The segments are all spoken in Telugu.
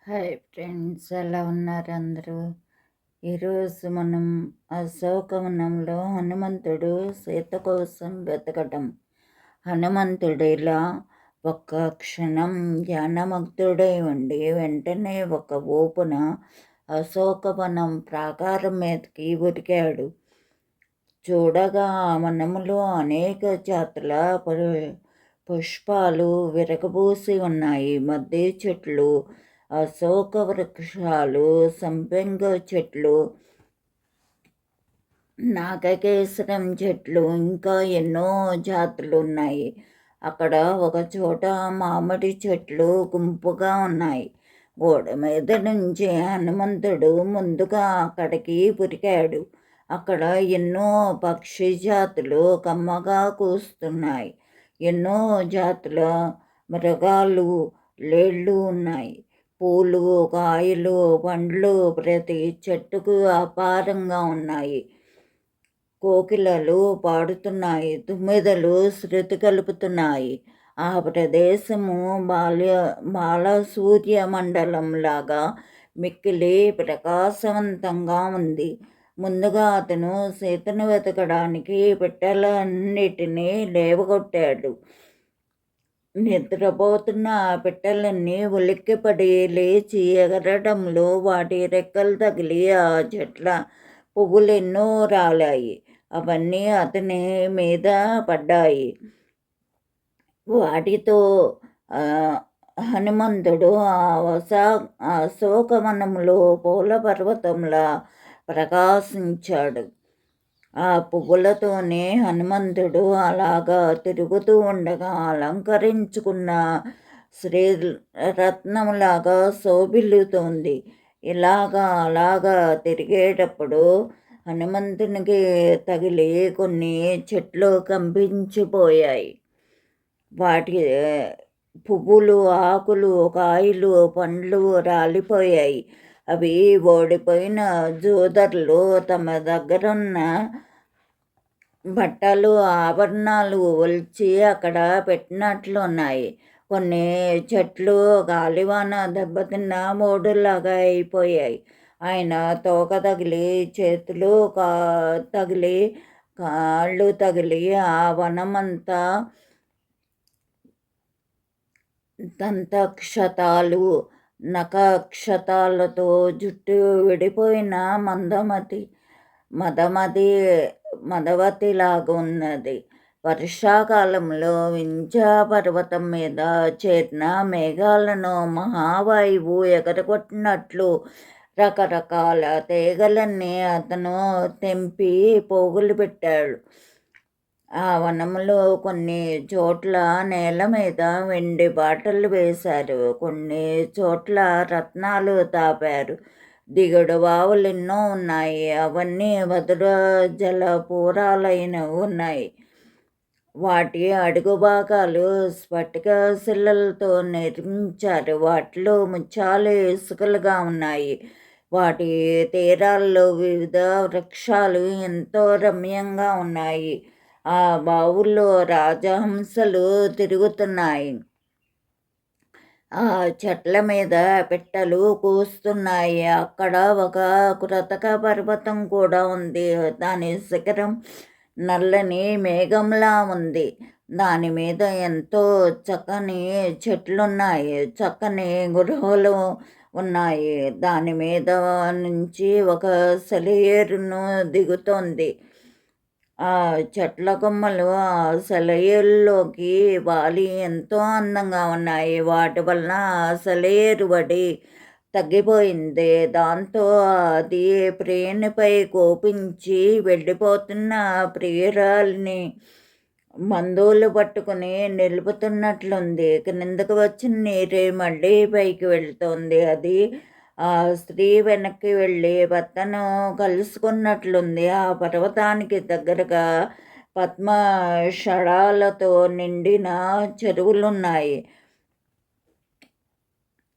హాయ్ ఫ్రెండ్స్, ఎలా ఉన్నారు అందరూ? ఈరోజు మనం అశోకవనంలో హనుమంతుడు సీత కోసం వెతకటం. హనుమంతుడు ఇలా ఒక్క క్షణం ధ్యానమగ్ధుడై ఉండి వెంటనే ఒక ఊపున అశోకవనం ప్రాకారం మీదకి ఉరికాడు. చూడగా ఆ వనములో అనేక జాతుల పుష్పాలు విరగబూసి ఉన్నాయి. మద్ది చెట్లు, అశోక వృక్షాలు, సంపెంగ చెట్లు, నాగకేసరం చెట్లు, ఇంకా ఎన్నో జాతులు ఉన్నాయి. అక్కడ ఒక చోట మామిడి చెట్లు గుంపుగా ఉన్నాయి. గోడ మీద నుంచి హనుమంతుడు ముందుగా అక్కడికి ఉరికాడు. అక్కడ ఎన్నో పక్షి జాతులు కమ్మగా కూస్తున్నాయి. ఎన్నో జాతుల మృగాలు, లేళ్ళు ఉన్నాయి. పూలు, కాయలు, పండ్లు ప్రతి చెట్టుకు అపారంగా ఉన్నాయి. కోకిలలు పాడుతున్నాయి, తుమ్మెదలు శృతి కలుపుతున్నాయి. ఆ ప్రదేశము బాలసూర్య మండలంలాగా మిక్కిలి ప్రకాశవంతంగా ఉంది. ముందుగా అతను సీతను వెతకడానికి పిట్టలన్నిటినీ లేవగొట్టాడు. నిద్రపోతున్న ఆ పిట్టలన్నీ ఉలిక్కిపడి లేచి ఎగరడంలో వాటి రెక్కలు తగిలి ఆ చెట్ల పువ్వులెన్నో రాలాయి. అవన్నీ అతని మీద పడ్డాయి. వాటితో హనుమంతుడు ఆ అశోకవనంలో పూల పర్వతంలా ప్రకాశించాడు. ఆ పువ్వులతోనే హనుమంతుడు అలాగా తిరుగుతూ ఉండగా అలంకరించుకున్న శ్రీరత్నంలాగా శోభిల్లుతోంది. అలాగా తిరిగేటప్పుడు హనుమంతునికి తగిలి కొన్ని చెట్లు కంపించిపోయాయి. వాటి పువ్వులు, ఆకులు, కాయలు, పండ్లు రాలిపోయాయి. అవి ఓడిపోయిన జోదర్లు తమ దగ్గరున్న బట్టలు, ఆభరణాలు ఒలిచి అక్కడ పెట్టినట్లున్నాయి. కొన్ని చెట్లు గాలివాన దెబ్బతిన్న మోడులాగా అయిపోయాయి. ఆయన తోక తగిలి, చేతులు తగిలి, కాళ్ళు తగిలి ఆ వనమంతా దంతక్షతాలు, నఖక్షతాలతో జుట్టు విడిపోయిన మదవతిలాగున్నది. వర్షాకాలంలో వింధ్యా పర్వతం మీద చేరిన మేఘాలను మహావాయువు ఎగరగొట్టినట్లు రకరకాల తీగలన్నీ అతను తెంపి పోగులు పెట్టాడు. ఆ వనంలో కొన్ని చోట్ల నేల మీద వెండి బాటలు వేశారు. కొన్ని చోట్ల రత్నాలు తాపారు. దిగుడు బావులెన్నో ఉన్నాయి. అవన్నీ మధుర జల పూరాలైనవి ఉన్నాయి. వాటి అడుగు భాగాలు స్ఫటిక శిలలతో నిర్మించారు. వాటిలో ముత్యాలు ఇసుకలుగా ఉన్నాయి. వాటి తీరాల్లో వివిధ వృక్షాలు ఎంతో రమ్యంగా ఉన్నాయి. ఆ బావుల్లో రాజహంసలు తిరుగుతున్నాయి. ఆ చెట్ల మీద పిట్టలు కూస్తున్నాయి. అక్కడ ఒక కృతక పర్వతం కూడా ఉంది. దాని శిఖరం నల్లని మేఘంలా ఉంది. దాని మీద ఎంతో చక్కని చెట్లున్నాయి. చక్కని గృహాలు ఉన్నాయి. దాని మీద నుంచి ఒక సెలయేరును దిగుతోంది. ఆ చెట్ల కొమ్మలు ఆ సెలయేరులోకి వాలి ఎంతో అందంగా ఉన్నాయి. వాటి వలన ఆ సెలయేరు వడి తగ్గిపోయింది. దాంతో అది ప్రియునిపై కోపించి వెళ్ళిపోతున్న ప్రియురాలిని బంధువులు పట్టుకుని నిలుపుతున్నట్లుంది. క్రిందకు వచ్చిన నీరే మళ్ళీ పైకి వెళ్తోంది. అది ఆ స్త్రీ వెనక్కి వెళ్ళి భర్తను కలుసుకున్నట్లుంది. ఆ పర్వతానికి దగ్గరగా పద్మషడాలతో నిండిన చెరువులున్నాయి.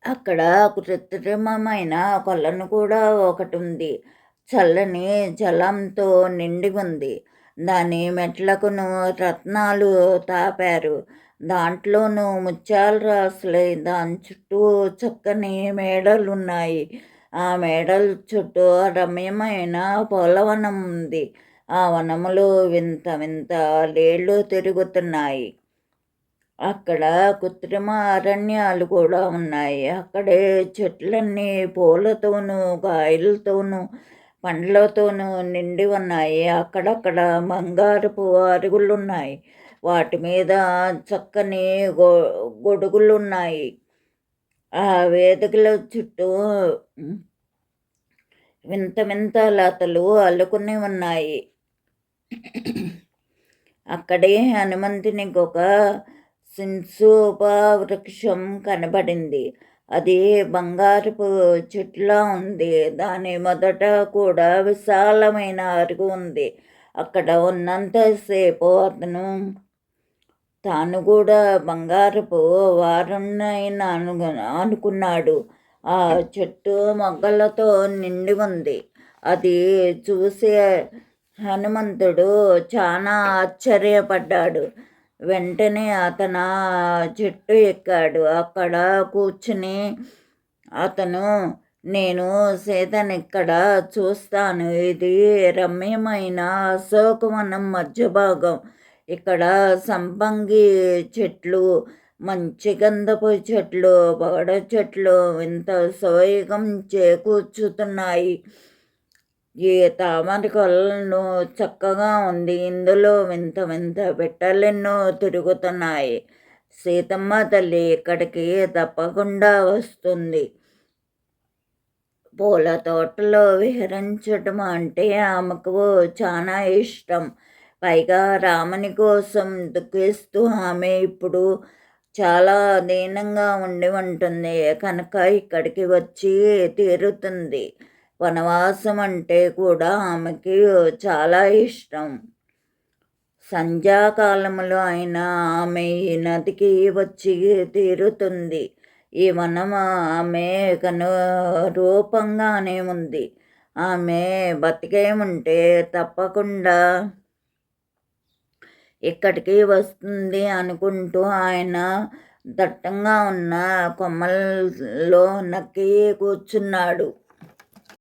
అక్కడ కృత్రిమమైన కొలను కూడా ఒకటుంది. చల్లని జలంతో నిండి ఉంది. దాని మెట్లకును రత్నాలు తాపారు. దాంట్లోనూ ముత్యాలు రాసులై దాని చుట్టూ చక్కని మేడలున్నాయి. ఆ మేడల చుట్టూ రమ్యమైన పూలవనం ఉంది. ఆ వనములో వింత వింత లేళ్ళు తిరుగుతున్నాయి. అక్కడ కృత్రిమ అరణ్యాలు కూడా ఉన్నాయి. అక్కడే చెట్లన్నీ పూలతోనూ, కాయలతోనూ, పండ్లతోనూ నిండి ఉన్నాయి. అక్కడక్కడ బంగారపు అరుగులున్నాయి. వాటి మీద చక్కని గొడుగులున్నాయి. ఆ వేదికల చుట్టూ వింత వింత లతలు అల్లుకుని ఉన్నాయి. అక్కడే హనుమంతునికొక సింసూప వృక్షం కనబడింది. అది బంగారపు చెట్టులా ఉంది. దాని మొదట కూడా విశాలమైన అరుగు ఉంది. అక్కడ ఉన్నంతసేపు అతను తాను కూడా బంగారపు వారన్నైన అనుకున్నాడు. ఆ చెట్టు మొగ్గలతో నిండి ఉంది. అది చూసి హనుమంతుడు చాలా ఆశ్చర్యపడ్డాడు. వెంటనే అతను చెట్టు ఎక్కాడు. అక్కడ కూర్చుని అతను, నేను సీతనిక్కడ చూస్తాను. ఇది రమ్యమైన అశోకవనం మధ్య భాగం. ఇక్కడ సంపంగి చెట్లు, మంచి గంధపు చెట్లు, పగడ చెట్లు ఇంత సోయగం చేకూర్చుతున్నాయి. ఈ తామర కొలను చక్కగా ఉంది. ఇందులో వింత వింత పెట్టెలెన్నో తిరుగుతున్నాయి. సీతమ్మ తల్లి ఇక్కడికి తప్పకుండా వస్తుంది. పూల తోటలో విహరించటం అంటే ఆమెకు చాలా ఇష్టం. పైగా రాముని కోసం దుఃఖిస్తూ ఆమె ఇప్పుడు చాలా దీనంగా ఉండి ఉంటుంది కనుక ఇక్కడికి వచ్చి తీరుతుంది. వనవాసం అంటే కూడా ఆమెకి చాలా ఇష్టం. సంధ్యాకాలములో అయినా ఆమె ఈ నదికి వచ్చి తీరుతుంది. ఈ వనం ఆమె రూపంగానే ఉంది. ఆమె బతికే ఉంటే తప్పకుండా ఇక్కడికి వస్తుంది అనుకుంటూ ఆయన దట్టంగా ఉన్న కొమ్మల్లో నక్కి కూర్చున్నాడు.